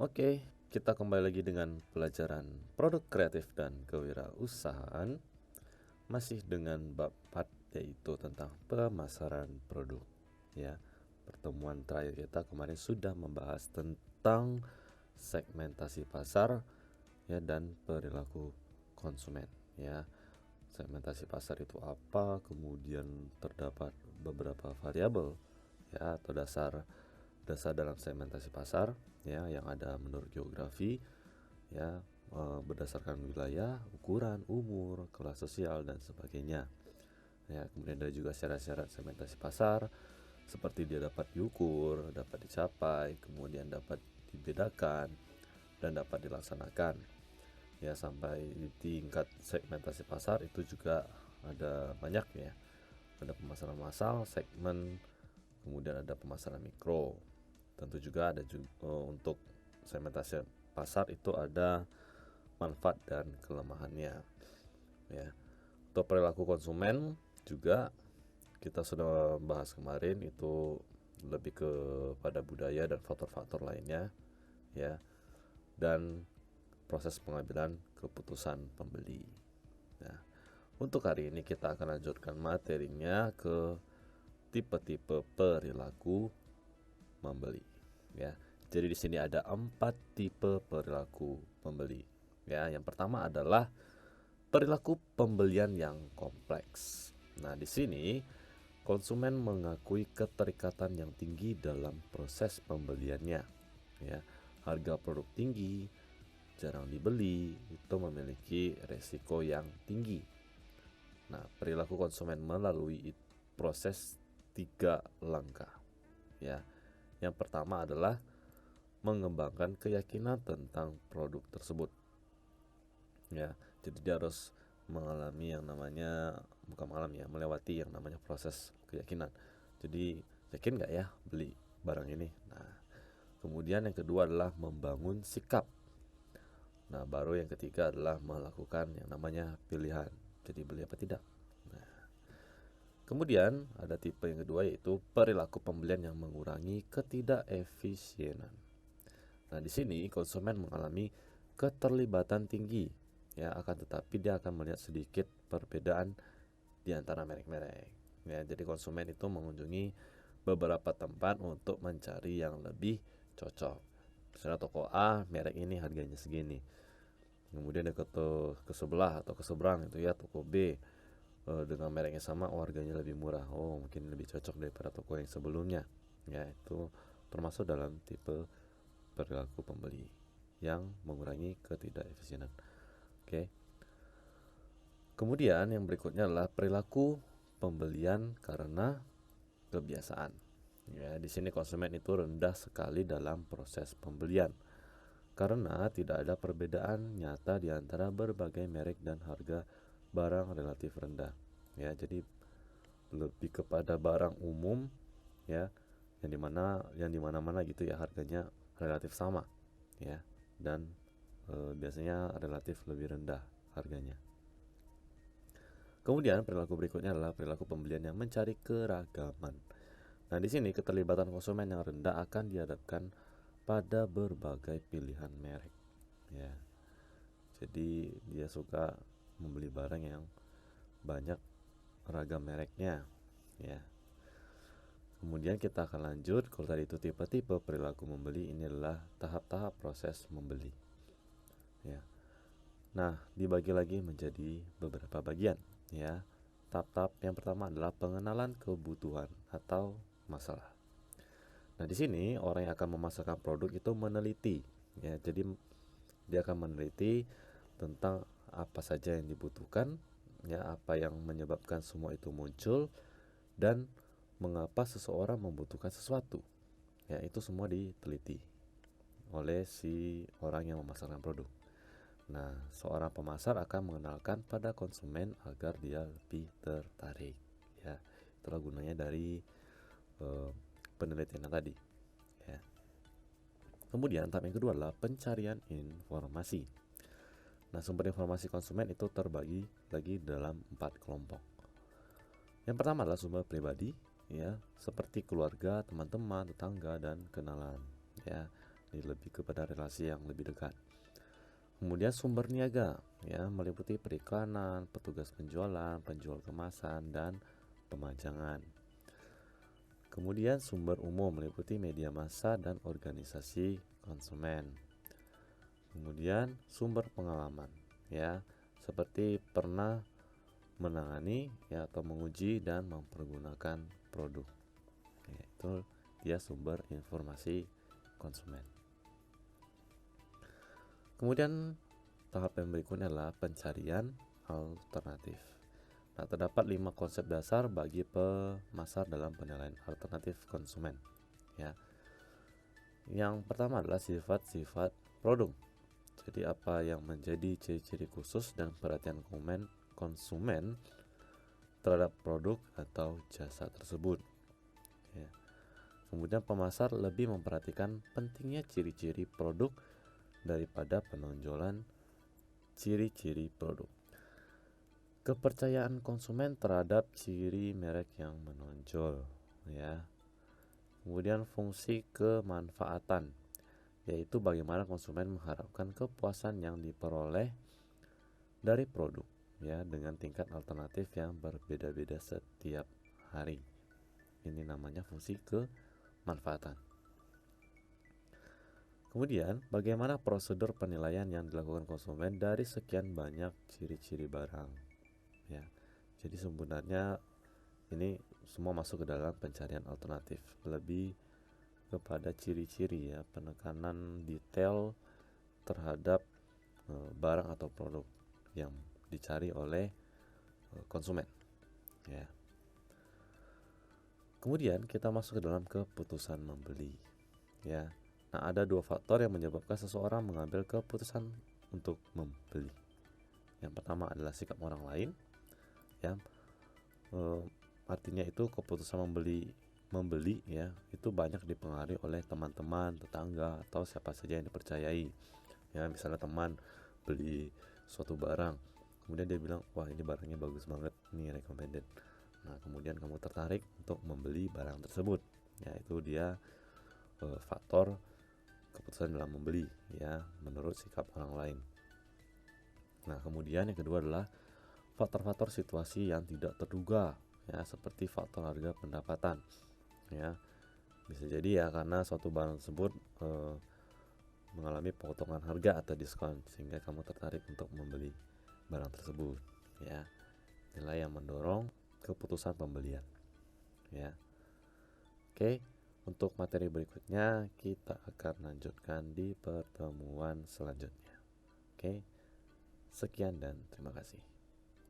Oke, kita kembali lagi dengan pelajaran produk kreatif dan kewirausahaan. Masih dengan bab 4, yaitu tentang pemasaran produk. Ya, pertemuan terakhir kita kemarin sudah membahas tentang segmentasi pasar ya dan perilaku konsumen. Ya, segmentasi pasar itu apa? Kemudian terdapat beberapa variabel ya atau dasar dalam segmentasi pasar ya yang ada menurut geografi ya, berdasarkan wilayah, ukuran, umur, kelas sosial dan sebagainya. Ya, kemudian ada juga syarat-syarat segmentasi pasar seperti dia dapat diukur, dapat dicapai, kemudian dapat dibedakan dan dapat dilaksanakan. Ya, sampai di tingkat segmentasi pasar itu juga ada banyak ya. Ada pemasaran massal, segmen, kemudian ada pemasaran mikro. Tentu juga ada untuk segmentasi pasar itu ada manfaat dan kelemahannya ya. Untuk perilaku konsumen juga kita sudah bahas kemarin, itu lebih kepada budaya dan faktor-faktor lainnya ya, dan proses pengambilan keputusan pembeli. Nah, untuk hari ini kita akan lanjutkan materinya ke tipe-tipe perilaku membeli ya. Jadi di sini ada 4 tipe perilaku pembeli ya. Yang pertama adalah perilaku pembelian yang kompleks. Nah, di sini konsumen mengakui keterikatan yang tinggi dalam proses pembeliannya ya. Harga produk tinggi, jarang dibeli, itu memiliki resiko yang tinggi. Nah, perilaku konsumen melalui proses 3 langkah ya. Yang pertama adalah mengembangkan keyakinan tentang produk tersebut ya. Jadi dia harus mengalami yang namanya, bukan mengalami ya, melewati yang namanya proses keyakinan. Jadi yakin nggak ya beli barang ini. Nah, kemudian yang kedua adalah membangun sikap. Nah, baru yang ketiga adalah melakukan yang namanya pilihan, jadi beli apa tidak. Nah, kemudian ada tipe yang kedua, yaitu perilaku pembelian yang mengurangi ketidakefisienan. Nah, di sini konsumen mengalami keterlibatan tinggi ya, akan tetapi dia akan melihat sedikit perbedaan di antara merek-merek ya. Jadi konsumen itu mengunjungi beberapa tempat untuk mencari yang lebih cocok. Misalnya toko A merek ini harganya segini, kemudian dia ke sebelah atau ke seberang itu ya, toko B dengan mereknya sama, harganya lebih murah, mungkin lebih cocok daripada toko yang sebelumnya ya. Itu termasuk dalam tipe perilaku pembeli yang mengurangi ketidakefisienan. Oke. Kemudian yang berikutnya adalah perilaku pembelian karena kebiasaan. Ya, di sini konsumen itu rendah sekali dalam proses pembelian karena tidak ada perbedaan nyata di antara berbagai merek dan harga barang relatif rendah. Ya, jadi lebih kepada barang umum ya, yang dimana-mana gitu ya, harganya relatif sama ya, dan biasanya relatif lebih rendah harganya. Kemudian perilaku berikutnya adalah perilaku pembelian yang mencari keragaman. Nah, di sini keterlibatan konsumen yang rendah akan dihadapkan pada berbagai pilihan merek ya. Jadi dia suka membeli barang yang banyak ragam mereknya ya. Kemudian kita akan lanjut, kalau tadi itu tipe-tipe perilaku membeli, ini adalah tahap-tahap proses membeli ya. Nah, dibagi lagi menjadi beberapa bagian ya. Tahap-tahap yang pertama adalah pengenalan kebutuhan atau masalah. Nah, di sini orang yang akan memasarkan produk itu meneliti ya. Jadi dia akan meneliti tentang apa saja yang dibutuhkan ya, apa yang menyebabkan semua itu muncul, dan mengapa seseorang membutuhkan sesuatu ya. Itu semua diteliti oleh si orang yang memasarkan produk. Nah, seorang pemasar akan mengenalkan pada konsumen agar dia lebih tertarik ya. Itulah gunanya dari penelitian tadi ya. Kemudian tahap yang kedua adalah pencarian informasi. Nah, sumber informasi konsumen itu terbagi lagi dalam 4 kelompok. Yang pertama adalah sumber pribadi ya, seperti keluarga, teman-teman, tetangga, dan kenalan ya. Ini lebih kepada relasi yang lebih dekat. Kemudian sumber niaga, ya, meliputi periklanan, petugas penjualan, penjual kemasan, dan pemajangan. Kemudian sumber umum meliputi media massa dan organisasi konsumen. Kemudian sumber pengalaman, ya, seperti pernah menangani, ya, atau menguji dan mempergunakan produk. Itu dia sumber informasi konsumen. Kemudian tahap yang berikutnya adalah pencarian alternatif. Nah, terdapat 5 konsep dasar bagi pemasar dalam penilaian alternatif konsumen, ya. Yang pertama adalah sifat-sifat produk. Jadi apa yang menjadi ciri-ciri khusus dan perhatian konsumen terhadap produk atau jasa tersebut, ya. Kemudian pemasar lebih memperhatikan pentingnya ciri-ciri produk daripada penonjolan ciri-ciri produk. Kepercayaan konsumen terhadap ciri merek yang menonjol, ya. Kemudian fungsi kemanfaatan, yaitu bagaimana konsumen mengharapkan kepuasan yang diperoleh dari produk, ya, dengan tingkat alternatif yang berbeda-beda setiap hari. Ini namanya fungsi kemanfaatan. Kemudian, bagaimana prosedur penilaian yang dilakukan konsumen dari sekian banyak ciri-ciri barang, ya. Jadi sebenarnya ini semua masuk ke dalam pencarian alternatif, lebih kepada ciri-ciri, ya, penekanan detail terhadap barang atau produk yang dicari oleh konsumen, ya. Kemudian kita masuk ke dalam keputusan membeli, ya. Nah, ada 2 faktor yang menyebabkan seseorang mengambil keputusan untuk membeli. Yang pertama adalah sikap orang lain, ya. Artinya itu keputusan membeli, ya, itu banyak dipengaruhi oleh teman-teman, tetangga, atau siapa saja yang dipercayai. Ya, misalnya teman beli suatu barang, kemudian dia bilang, wah, ini barangnya bagus banget, ini recommended. Nah, kemudian kamu tertarik untuk membeli barang tersebut. Ya, itu dia faktor keputusan dalam membeli, ya, menurut sikap orang lain. Nah, kemudian yang kedua adalah faktor-faktor situasi yang tidak terduga, ya, seperti faktor harga pendapatan, ya. Bisa jadi, ya, karena suatu barang tersebut mengalami potongan harga atau diskon sehingga kamu tertarik untuk membeli barang tersebut, ya. Inilah yang mendorong keputusan pembelian, ya. Oke. Untuk materi berikutnya kita akan lanjutkan di pertemuan selanjutnya. Oke, sekian dan terima kasih.